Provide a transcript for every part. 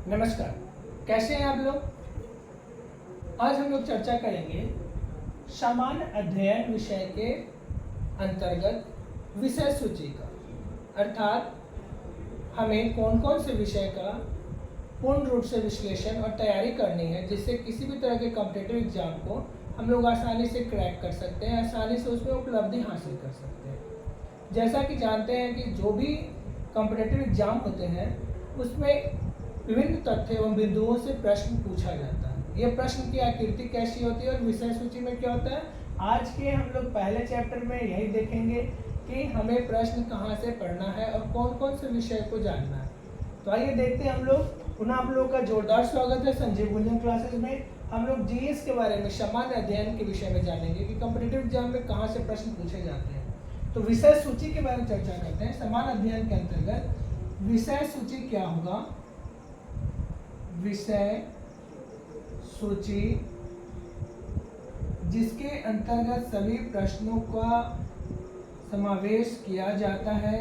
नमस्कार, कैसे हैं आप लोग। आज हम लोग चर्चा करेंगे सामान्य अध्ययन विषय के अंतर्गत विषय सूची का, अर्थात हमें कौन कौन से विषय का पूर्ण रूप से विश्लेषण और तैयारी करनी है जिससे किसी भी तरह के कॉम्पिटिटिव एग्जाम को हम लोग आसानी से क्रैक कर सकते हैं, आसानी से उसमें उपलब्धि हासिल कर सकते हैं। जैसा कि जानते हैं कि जो भी कॉम्पिटिटिव एग्जाम होते हैं उसमें विभिन्न तथ्य एवं बिंदुओं से प्रश्न पूछा जाता है। ये प्रश्न की आकृति कैसी होती है और विषय सूची में क्या होता है, आज के हम लोग पहले चैप्टर में यही देखेंगे कि हमें प्रश्न कहाँ से पढ़ना है और कौन कौन से विषय को जानना है। तो आइए देखते हैं हम लोग। पुनः आप लोगों का जोरदार स्वागत है संजीव गुंजन क्लासेस में। हम लोग जीएस के बारे में, सामान्य अध्ययन के विषय में जानेंगे कि कॉम्पिटिटिव एग्जाम में कहाँ से प्रश्न पूछे जाते हैं। तो विषय सूची के बारे में चर्चा करते हैं। सामान्य अध्ययन के अंतर्गत विषय सूची क्या होगा। विषय सूची जिसके अंतर्गत सभी प्रश्नों का समावेश किया जाता है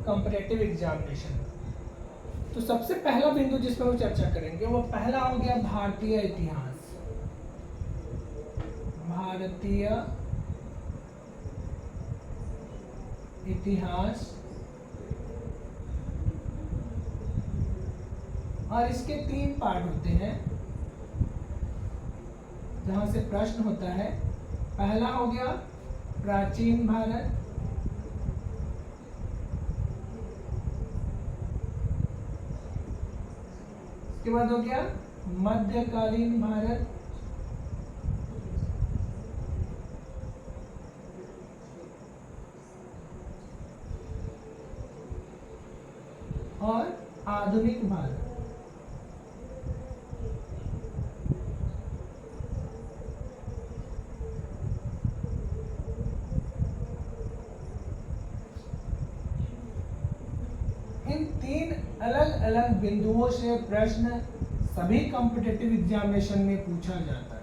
कॉम्पिटिटिव एग्जामिनेशन। तो सबसे पहला बिंदु जिस पर हम चर्चा करेंगे वो पहला हो गया भारतीय इतिहास। भारतीय इतिहास और इसके 3 पार्ट होते हैं जहां से प्रश्न होता है। पहला हो गया प्राचीन भारत, इसके बाद हो गया मध्यकालीन भारत, और आधुनिक भारत। इन 3 अलग अलग बिंदुओं से प्रश्न सभी कॉम्पिटिटिव एग्जामिनेशन में पूछा जाता है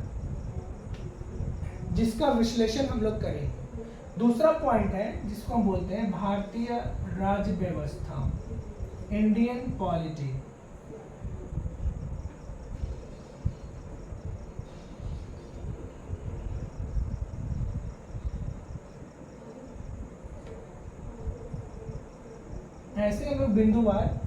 जिसका विश्लेषण हम लोग करेंगे। दूसरा पॉइंट है जिसको हम बोलते हैं भारतीय राज्य व्यवस्था, इंडियन पॉलिटी। ऐसे हम लोग बिंदुवार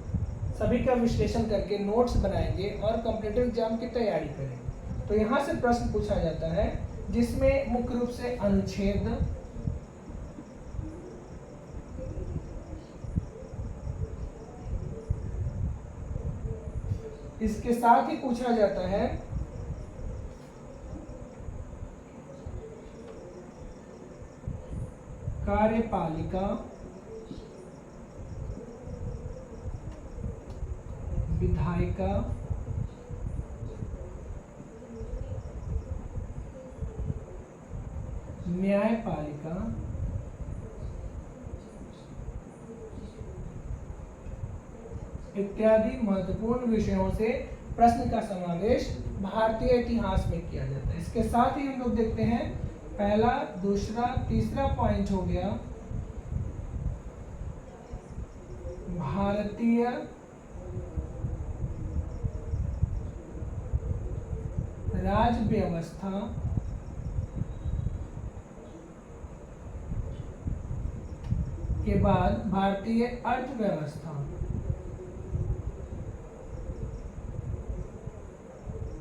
सभी का विश्लेषण करके नोट्स बनाएंगे और कॉम्पिटिटिव एग्जाम की तैयारी करेंगे। तो यहाँ से प्रश्न पूछा जाता है जिसमें मुख्य रूप से अनुच्छेद, इसके साथ ही पूछा जाता है कार्यपालिका, विधायिका, न्यायपालिका, इत्यादि महत्वपूर्ण विषयों से प्रश्न का समावेश भारतीय इतिहास में किया जाता है। इसके साथ ही हम लोग देखते हैं पहला, दूसरा, तीसरा पॉइंट हो गया भारतीय राज्य व्यवस्था के बाद भारतीय अर्थव्यवस्था,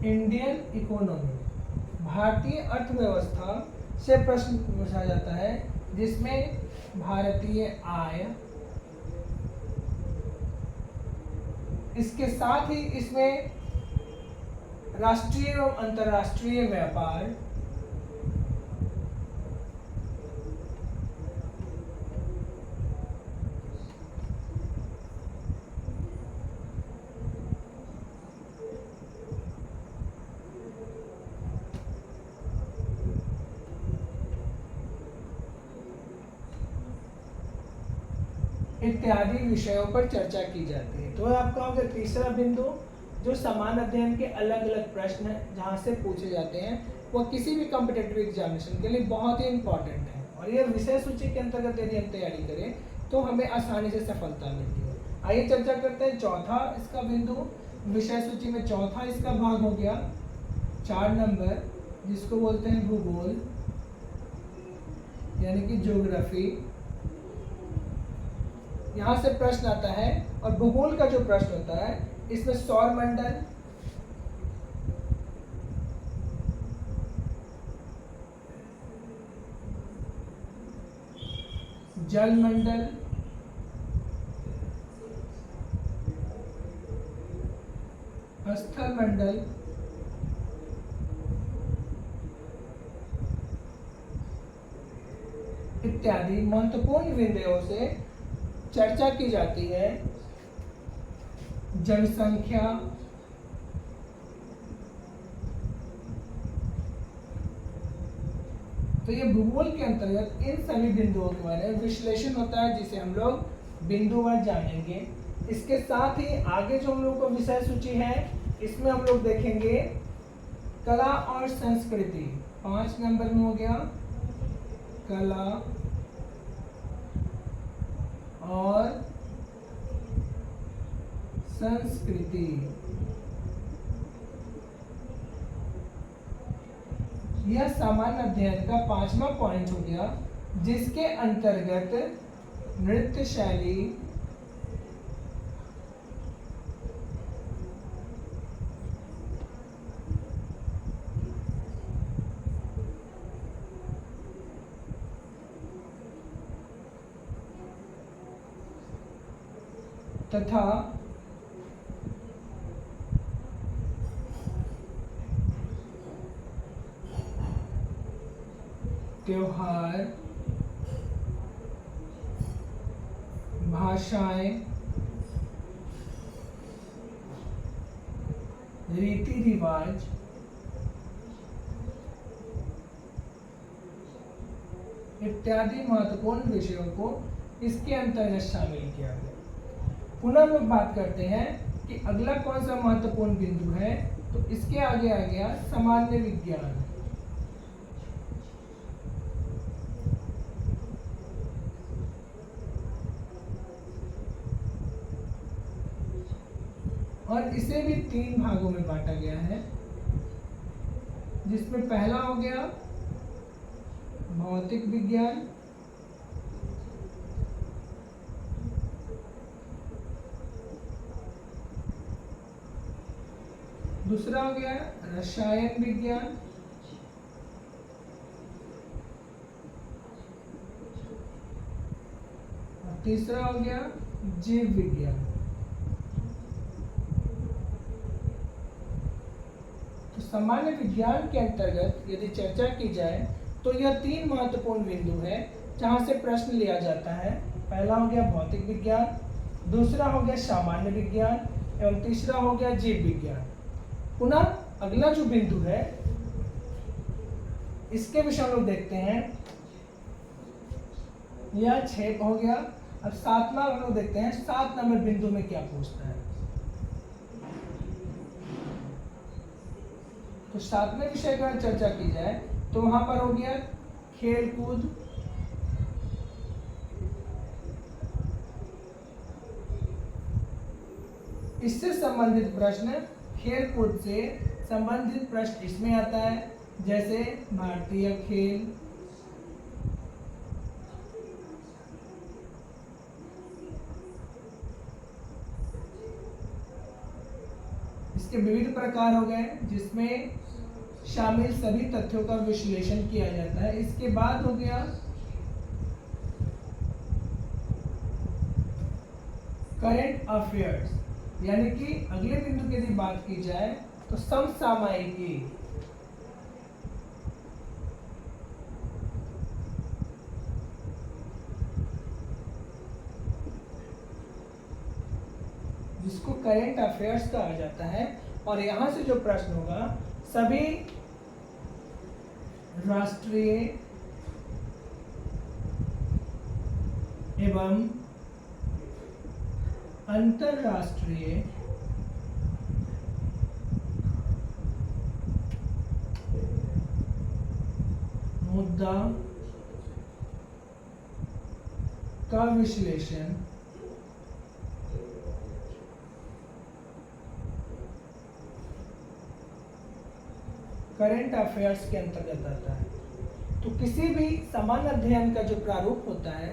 इंडियन इकोनॉमी। भारतीय अर्थव्यवस्था से प्रश्न पूछा जाता है जिसमें भारतीय आय, इसके साथ ही इसमें राष्ट्रीय एवं अंतर्राष्ट्रीय व्यापार, इत्यादि विषयों पर चर्चा की जाती है। तो आपका हो गया तीसरा बिंदु जो सामान्य अध्ययन के अलग अलग प्रश्न हैं जहाँ से पूछे जाते हैं, वो किसी भी कॉम्पिटिटिव एग्जामिनेशन के लिए बहुत ही इंपॉर्टेंट है। और ये विषय सूची के अंतर्गत यदि हम तैयारी करें तो हमें आसानी से सफलता मिलती है। आइए चर्चा करते हैं चौथा इसका बिंदु विषय सूची में चौथा इसका भाग हो गया 4 नंबर, जिसको बोलते हैं भूगोल यानी कि ज्योग्राफी। यहाँ से प्रश्न आता है, और भूगोल का जो प्रश्न होता है इसमें सौर मंडल, जल मंडल, स्थल मंडल, इत्यादि महत्वपूर्ण विषयों से चर्चा की जाती है। जनसंख्या, तो ये भूगोल के अंतर्गत इन सभी बिंदुओं के बारे में विश्लेषण होता है, जिसे हम लोग बिंदुवार जानेंगे। इसके साथ ही आगे जो हम लोग को विषय सूची है इसमें हम लोग देखेंगे कला और संस्कृति। 5 नंबर में हो गया कला और संस्कृति। यह सामान्य अध्ययन का 5वां पॉइंट हो गया, जिसके अंतर्गत नृत्य शैली, तथा त्योहार, भाषाएं, रीति रिवाज, इत्यादि महत्वपूर्ण विषयों को इसके अंतर्गत शामिल किया गया। पुनः हम लोग बात करते हैं कि अगला कौन सा महत्वपूर्ण बिंदु है, तो इसके आगे आ गया सामान्य विज्ञान। और इसे भी 3 भागों में बांटा गया है, जिसमें पहला हो गया भौतिक विज्ञान, दूसरा हो गया रसायन विज्ञान, और तीसरा हो गया जीव विज्ञान। तो सामान्य विज्ञान के अंतर्गत यदि चर्चा की जाए तो यह 3 महत्वपूर्ण बिंदु है जहां से प्रश्न लिया जाता है। पहला हो गया भौतिक विज्ञान, दूसरा हो गया सामान्य विज्ञान एवं तीसरा हो गया जीव विज्ञान। पुनः अगला जो बिंदु है इसके विषय हम लोग देखते हैं, यह 6 हो गया। अब 7वां हम लोग देखते हैं 7 नंबर बिंदु में क्या पूछता है। तो 7वें विषय का चर्चा की जाए तो वहां पर हो गया खेल कूद, इससे संबंधित प्रश्न, खेल कूद से संबंधित प्रश्न इसमें आता है, जैसे भारतीय खेल, इसके विविध प्रकार हो गए जिसमें शामिल सभी तथ्यों का विश्लेषण किया जाता है। इसके बाद हो गया करंट अफेयर्स, यानी कि अगले बिंदु की यदि बात की जाए तो समसामयिकी, जिसको करंट अफेयर्स कहा जाता है। और यहां से जो प्रश्न होगा सभी राष्ट्रीय एवं अंतरराष्ट्रीय मुद्दा का विश्लेषण करंट अफेयर्स के अंतर्गत आता है। तो किसी भी सामान्य अध्ययन का जो प्रारूप होता है,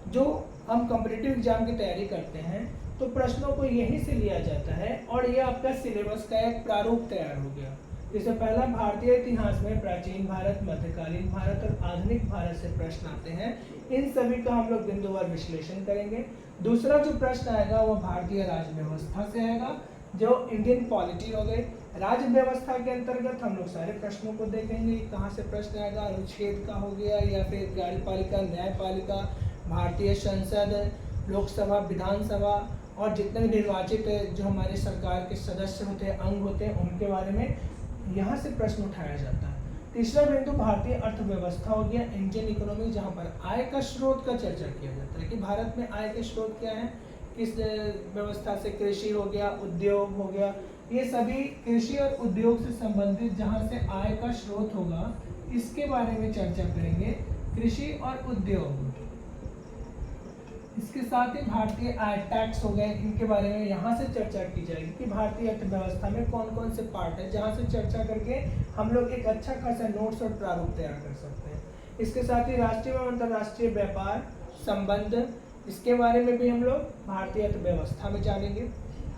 जो हम कॉम्पिटिटिव एग्जाम की तैयारी करते हैं, तो प्रश्नों को यहीं से लिया जाता है और ये आपका सिलेबस का एक प्रारूप तैयार हो गया। जैसे पहला भारतीय इतिहास में प्राचीन भारत, मध्यकालीन भारत और आधुनिक भारत से प्रश्न आते हैं। इन सभी का हम लोग बिंदुवार विश्लेषण करेंगे। दूसरा जो प्रश्न आएगा वो भारतीय राज्य व्यवस्था से आएगा, जो इंडियन पॉलिटी हो गई। राज्य व्यवस्था के अंतर्गत हम लोग सारे प्रश्नों को देखेंगे, कहाँ से प्रश्न आएगा, अनुच्छेद का हो गया या फिर कार्यपालिका, न्यायपालिका, भारतीय संसद, लोकसभा, विधानसभा और जितने भी निर्वाचित जो हमारे सरकार के सदस्य होते हैं, अंग होते हैं, उनके बारे में यहाँ से प्रश्न उठाया जाता है। तीसरा बिंदु भारतीय अर्थव्यवस्था हो गया, इंडियन इकोनॉमी, जहाँ पर आय का स्रोत का चर्चा किया जाता है कि भारत में आय के स्रोत क्या है, किस व्यवस्था से, कृषि हो गया, उद्योग हो गया, ये सभी कृषि और उद्योग से संबंधित जहाँ से आय का स्रोत होगा, इसके बारे में चर्चा करेंगे, कृषि और उद्योग। इसके साथ ही भारतीय आय टैक्स हो गए, इनके बारे में यहाँ से चर्चा की जाएगी कि भारतीय अर्थव्यवस्था में कौन कौन से पार्ट है, जहाँ से चर्चा करके हम लोग एक अच्छा खासा नोट्स और प्रारूप तैयार कर सकते हैं। इसके साथ ही राष्ट्रीय एवं अंतर्राष्ट्रीय व्यापार संबंध, इसके बारे में भी हम लोग भारतीय अर्थव्यवस्था में जानेंगे।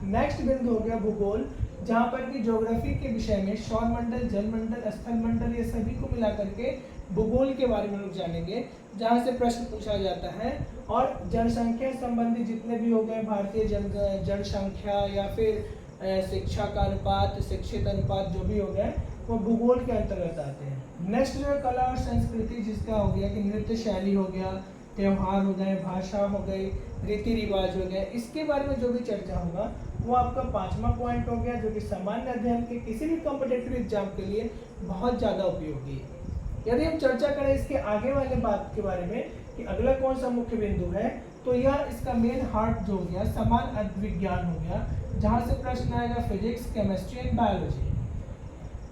नेक्स्ट बिंदु हो गया भूगोल, जहाँ पर कि ज्योग्राफी के विषय में सौरमंडल, जलमंडल, स्थलमंडल, ये सभी को मिला करके भूगोल के बारे में लोग जानेंगे, जहाँ से प्रश्न पूछा जाता है। और जनसंख्या संबंधी जितने भी हो गए, भारतीय जनसंख्या या फिर शिक्षा का अनुपात, शिक्षित अनुपात, जो भी हो गए वो भूगोल के अंतर्गत आते हैं। नेक्स्ट जो है कला और संस्कृति, जिसका हो गया कि नृत्य शैली हो गया, त्यौहार हो गए, भाषा हो गई, रीति रिवाज हो गए, इसके बारे में जो भी चर्चा होगा वो आपका 5वां पॉइंट हो गया, जो कि सामान्य अध्ययन के किसी भी कॉम्पिटिटिव एग्जाम के लिए बहुत ज़्यादा उपयोगी है। यदि हम चर्चा करें इसके आगे वाले बात के बारे में कि अगला कौन सा मुख्य बिंदु है, तो यह इसका मेन हार्ट जो हो गया सामान्य विज्ञान हो गया, जहाँ से प्रश्न आएगा फिजिक्स, केमिस्ट्री एंड बायोलॉजी।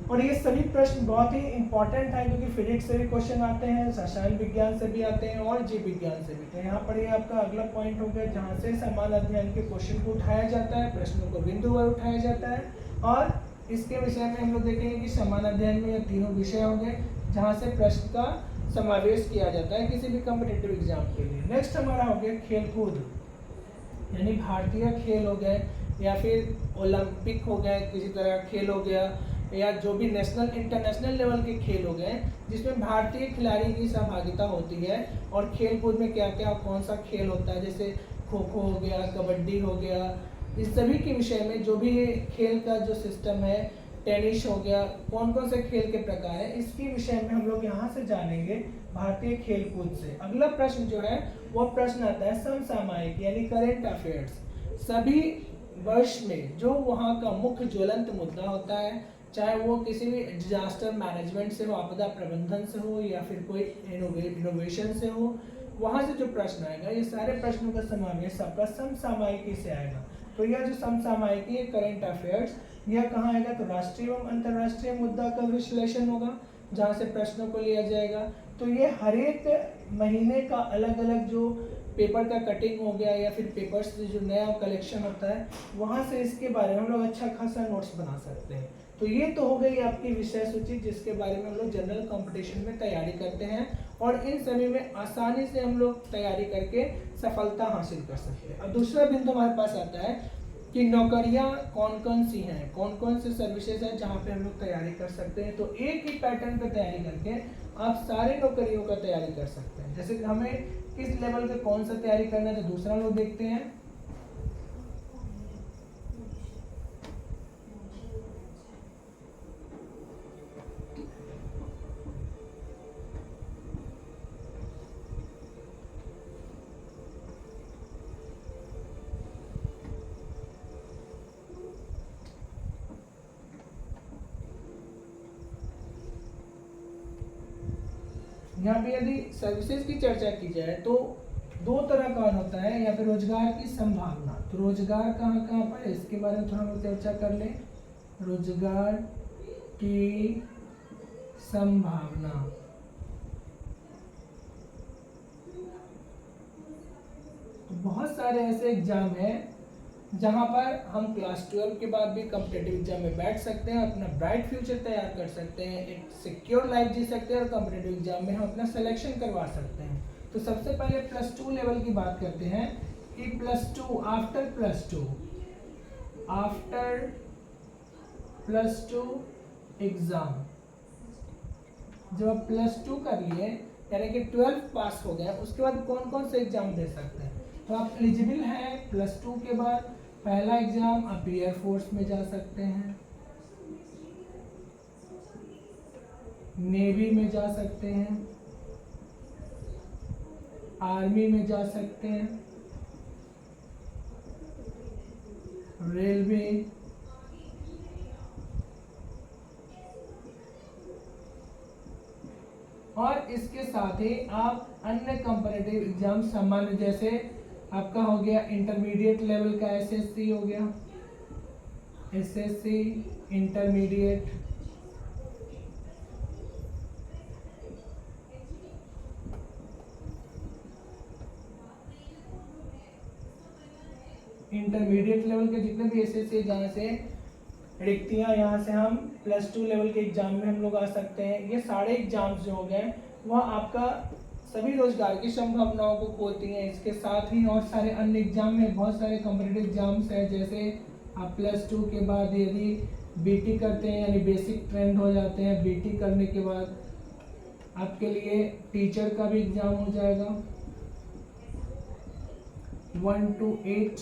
और ये सभी प्रश्न बहुत ही इंपॉर्टेंट है, क्योंकि फिजिक्स से भी क्वेश्चन आते हैं, रसायन विज्ञान से भी आते हैं और जीव विज्ञान से भी। तो यहाँ पर ये आपका अगला पॉइंट हो गया, जहाँ से सामान्य अध्ययन के क्वेश्चन को उठाया जाता है, प्रश्नों को बिंदुवार उठाया जाता है। और इसके विषय में हम लोग देखेंगे कि सामान्य अध्ययन में ये तीनों विषय होंगे, जहाँ से प्रश्न का समावेश किया जाता है किसी भी कॉम्पिटिटिव एग्जाम के लिए। नेक्स्ट हमारा हो गया खेलकूद, यानी भारतीय खेल हो गए या फिर ओलंपिक हो गए, किसी तरह खेल हो गया, या जो भी नेशनल इंटरनेशनल लेवल के खेल हो गए, जिसमें भारतीय खिलाड़ी की सहभागिता होती है। और खेल कूद में क्या क्या कौन सा खेल होता है, जैसे खो खो हो गया, कबड्डी हो गया, इस सभी के विषय में जो भी खेल का जो सिस्टम है, टेनिस हो गया, कौन कौन से खेल के प्रकार है, इसके विषय में हम लोग यहाँ से जानेंगे भारतीय खेल कूद से। अगला प्रश्न जो है वो प्रश्न आता है समसामयिक, यानी करेंट अफेयर्स। सभी वर्ष में जो वहाँ का मुख्य ज्वलंत मुद्दा होता है, चाहे वो किसी भी डिजास्टर मैनेजमेंट से हो, आपदा प्रबंधन से हो, या फिर कोई इनोवेशन से हो, वहाँ से जो प्रश्न आएगा, ये सारे प्रश्नों का समावेश आपका समसामयिकी से आएगा। तो यह जो समसामयिकी है, करंट अफेयर्स, यह कहाँ आएगा, तो राष्ट्रीय एवं अंतर्राष्ट्रीय मुद्दा का विश्लेषण होगा, जहाँ से प्रश्नों को लिया जाएगा। तो ये हर एक महीने का अलग अलग जो पेपर का कटिंग हो गया या फिर पेपर्स से जो नया कलेक्शन होता है, वहाँ से इसके बारे में हम लोग अच्छा खासा नोट्स बना सकते हैं। तो ये तो हो गई आपकी विषय सूची, जिसके बारे में हम लोग जनरल कंपटीशन में तैयारी करते हैं और इन सभी में आसानी से हम लोग तैयारी करके सफलता हासिल कर सकते हैं। और दूसरा बिंदु हमारे पास आता है कि नौकरियां कौन कौन सी हैं, कौन कौन से सर्विसेज हैं जहाँ पे हम लोग तैयारी कर सकते हैं। तो एक ही पैटर्न पे तैयारी करके आप सारे नौकरियों का तैयारी कर सकते हैं। जैसे हमें किस लेवल का कौन सा तैयारी करना है, तो दूसरा लोग देखते हैं। यहाँ पे यदि सर्विसेज की चर्चा की जाए तो दो तरह का होता है, या फिर रोजगार की संभावना। तो रोजगार कहाँ कहाँ पर है, इसके बारे में थोड़ा हम चर्चा कर लें। रोजगार की संभावना, तो बहुत सारे ऐसे एग्जाम हैं जहाँ पर हम क्लास 12 के बाद भी कॉम्पिटिटिव एग्जाम में बैठ सकते हैं, अपना ब्राइट फ्यूचर तैयार कर सकते हैं, एक सिक्योर लाइफ जी सकते हैं और कॉम्पिटिटिव एग्जाम में हम अपना सिलेक्शन करवा सकते हैं। तो सबसे पहले +2 लेवल की बात करते हैं कि +2 आफ्टर +2 एग्जाम, जब आप +2 कर लिए यानी कि 12 पास हो गया, उसके बाद कौन कौन से एग्जाम दे सकते हैं? तो आप एलिजिबल हैं +2 के बाद पहला एग्जाम आप एयरफोर्स में जा सकते हैं, नेवी में जा सकते हैं, आर्मी में जा सकते हैं, रेलवे, और इसके साथ ही आप अन्य कॉम्पिटिटिव एग्जाम सामान्य जैसे आपका हो गया इंटरमीडिएट लेवल का एसएससी हो गया, एसएससी इंटरमीडिएट, इंटरमीडिएट लेवल के जितने भी एसएससी जहाँ से रिक्तियाँ यहाँ से हम +2 लेवल के एग्जाम में हम लोग आ सकते हैं। ये सारे एग्जाम्स जो हो गए वह आपका सभी रोजगार की संभावनाओं को खोलती हैं। इसके साथ ही और सारे अन्य एग्जाम में बहुत सारे कॉम्पिटिटिव एग्जाम्स हैं, जैसे आप +2 के बाद यदि बीटी करते हैं यानी बेसिक ट्रेंड हो जाते हैं, बीटी करने के बाद आपके लिए टीचर का भी एग्जाम हो जाएगा, 1 to 8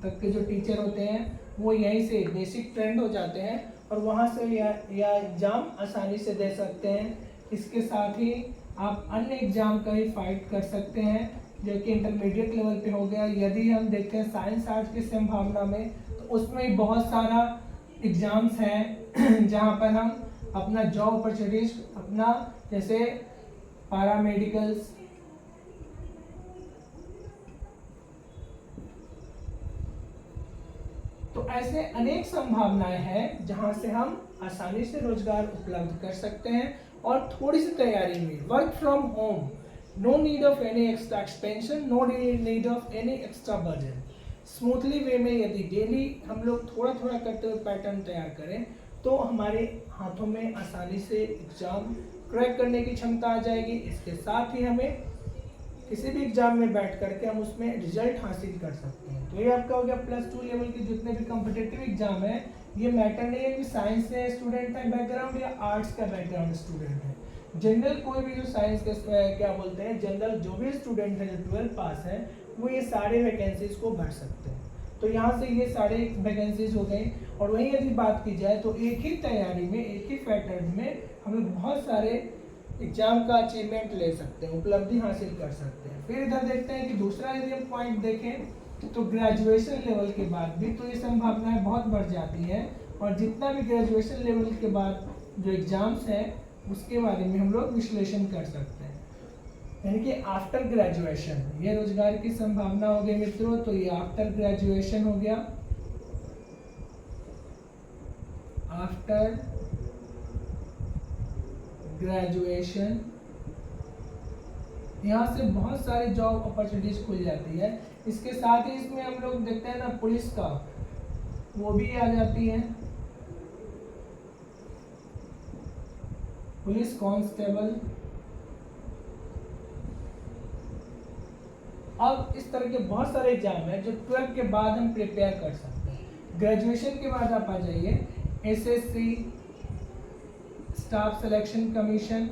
तक के जो टीचर होते हैं वो यहीं से बेसिक ट्रेंड हो जाते हैं और वहाँ से या एग्ज़ाम आसानी से दे सकते हैं। इसके साथ ही आप अन्य एग्ज़ाम का ही फाइट कर सकते हैं जो कि इंटरमीडिएट लेवल पे हो गया। यदि हम देखते हैं साइंस आर्ट्स की संभावना में तो उसमें बहुत सारा एग्ज़ाम्स हैं जहाँ पर हम अपना जॉब अपॉर्चुनिटीज अपना जैसे पैरामेडिकल्स, तो ऐसे अनेक संभावनाएं हैं जहां से हम आसानी से रोजगार उपलब्ध कर सकते हैं और थोड़ी सी तैयारी में work from home, no need of any extra expansion, no need of any extra burden, smoothly way में यदि डेली हम लोग थोड़ा थोड़ा करते हुए पैटर्न तैयार करें तो हमारे हाथों में आसानी से एग्जाम क्रैक करने की क्षमता आ जाएगी। इसके साथ ही हमें किसी भी एग्जाम में बैठ करके हम उसमें रिजल्ट हासिल कर सकते हैं। तो ये आपका हो गया +2 लेवल के जितने भी कॉम्पिटिटिव एग्जाम है। ये मैटर नहीं है कि साइंस से स्टूडेंट का बैकग्राउंड या आर्ट्स का बैकग्राउंड स्टूडेंट है, जनरल कोई भी जो साइंस के क्या बोलते हैं जनरल जो भी स्टूडेंट है जो 12 पास है वो ये सारे वैकेंसीज को भर सकते हैं। तो यहाँ से ये सारे वैकेंसीज हो गए और वहीं यदि बात की जाए तो एक ही तैयारी में एक ही पैटर्न में हम लोग बहुत सारे एग्जाम का अचीवमेंट ले सकते हैं, उपलब्धि हासिल कर सकते हैं। फिर इधर देखते हैं कि दूसरा यदि हम पॉइंट देखें तो ग्रेजुएशन लेवल के बाद भी तो ये संभावनाएं बहुत बढ़ जाती हैं और जितना भी ग्रेजुएशन लेवल के बाद जो एग्जाम्स हैं उसके बारे में हम लोग विश्लेषण कर सकते हैं। यानी कि आफ्टर ग्रेजुएशन ये रोजगार की संभावना हो गई मित्रों, तो ये आफ्टर ग्रेजुएशन हो गया। आफ्टर ग्रेजुएशन यहाँ से बहुत सारे जॉब अपॉर्चुनिटीज खुल जाती है। इसके साथ ही इसमें हम लोग देखते हैं ना पुलिस का वो भी आ जाती है, पुलिस कांस्टेबल। अब इस तरह के बहुत सारे एग्जाम हैं जो 12 के बाद हम प्रिपेयर कर सकते हैं। ग्रेजुएशन के बाद आप आ जाइए एसएससी स्टाफ सिलेक्शन कमीशन,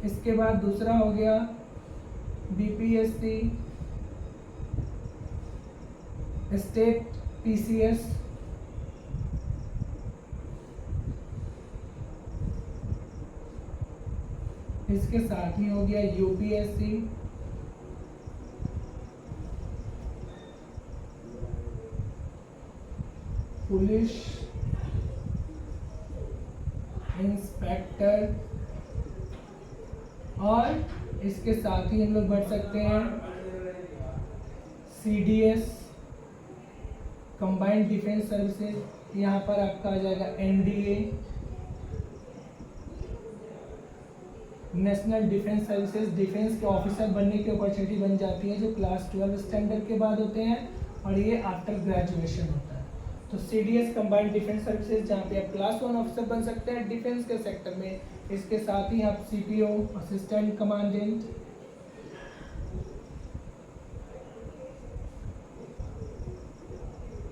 इसके बाद दूसरा हो गया बीपीएससी, स्टेट पीसीएस, इसके साथ ही हो गया यूपीएससी, पुलिस इंस्पेक्टर, और इसके साथ ही हम लोग बढ़ सकते हैं सीडीएस कंबाइंड डिफेंस सर्विसेज, यहाँ पर आपका आ जाएगा NDA, national defence services, defence के ऑफिसर बनने की अपॉर्चुनिटी बन जाती है जो क्लास 12 स्टैंडर्ड के बाद होते हैं, और ये आफ्टर ग्रेजुएशन होता है। तो CDS कंबाइंड डिफेंस सर्विसेज, जहाँ पे आप क्लास 1 ऑफिसर बन सकते हैं डिफेंस के सेक्टर में। इसके साथ ही आप CPO, असिस्टेंट कमांडेंट,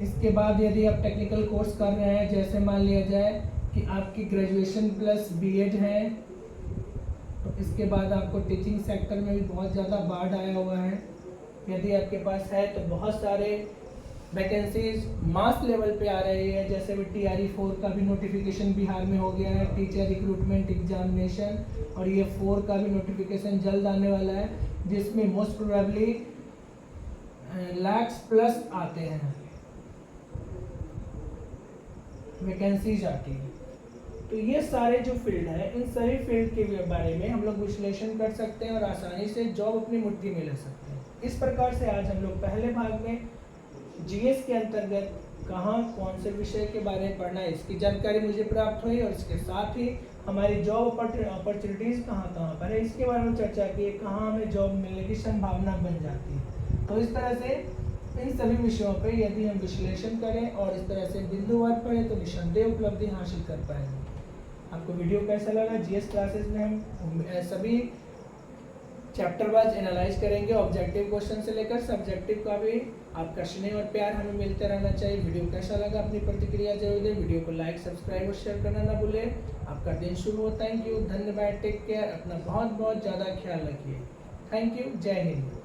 इसके बाद यदि आप टेक्निकल कोर्स कर रहे हैं, जैसे मान लिया जाए कि आपकी ग्रेजुएशन प्लस B.Ed है, तो इसके बाद आपको टीचिंग सेक्टर में भी बहुत ज़्यादा बाढ़ आया हुआ है। यदि आपके पास है तो बहुत सारे वैकेंसीज मास लेवल पे आ रही है, जैसे भी TRE 4 का भी नोटिफिकेशन बिहार में हो गया है, टीचर रिक्रूटमेंट एग्जामिनेशन, और ये 4 का भी नोटिफिकेशन जल्द आने वाला है, जिसमें मोस्ट प्रोबेबली लाख्स प्लस आते हैं वैकेंसीज आती है। तो ये सारे जो फील्ड है, इन सभी फील्ड के बारे में हम लोग विश्लेषण कर सकते हैं और आसानी से जॉब अपनी मुट्ठी में ले सकते हैं। इस प्रकार से आज हम लोग पहले भाग में GS के अंतर्गत कहाँ कौन से विषय के बारे में पढ़ना है इसकी जानकारी मुझे प्राप्त हुई, और इसके साथ ही हमारी जॉब अपॉर्चुनिटीज़ कहाँ कहाँ पर है इसके बारे में चर्चा की, कहाँ हमें जॉब मिलने की संभावना बन जाती है। तो इस तरह से इन सभी विषयों पे यदि हम विश्लेषण करें और इस तरह से बिंदुवार पढ़ें तो निस्संदेह उपलब्धि हासिल कर पाएंगे। आपको वीडियो कैसा लगा? GS क्लासेस में हम सभी चैप्टर वाइज एनालाइज करेंगे, ऑब्जेक्टिव क्वेश्चन से लेकर सब्जेक्टिव का भी। आपका स्नेह और प्यार हमें मिलते रहना चाहिए। वीडियो कैसा लगा अपनी प्रतिक्रिया जरूर दें। वीडियो को लाइक, सब्सक्राइब और शेयर करना ना भूलें। आपका दिन शुभ हो। थैंक यू, धन्यवाद, टेक केयर, अपना बहुत बहुत ज़्यादा ख्याल रखिए। थैंक यू, जय हिंद।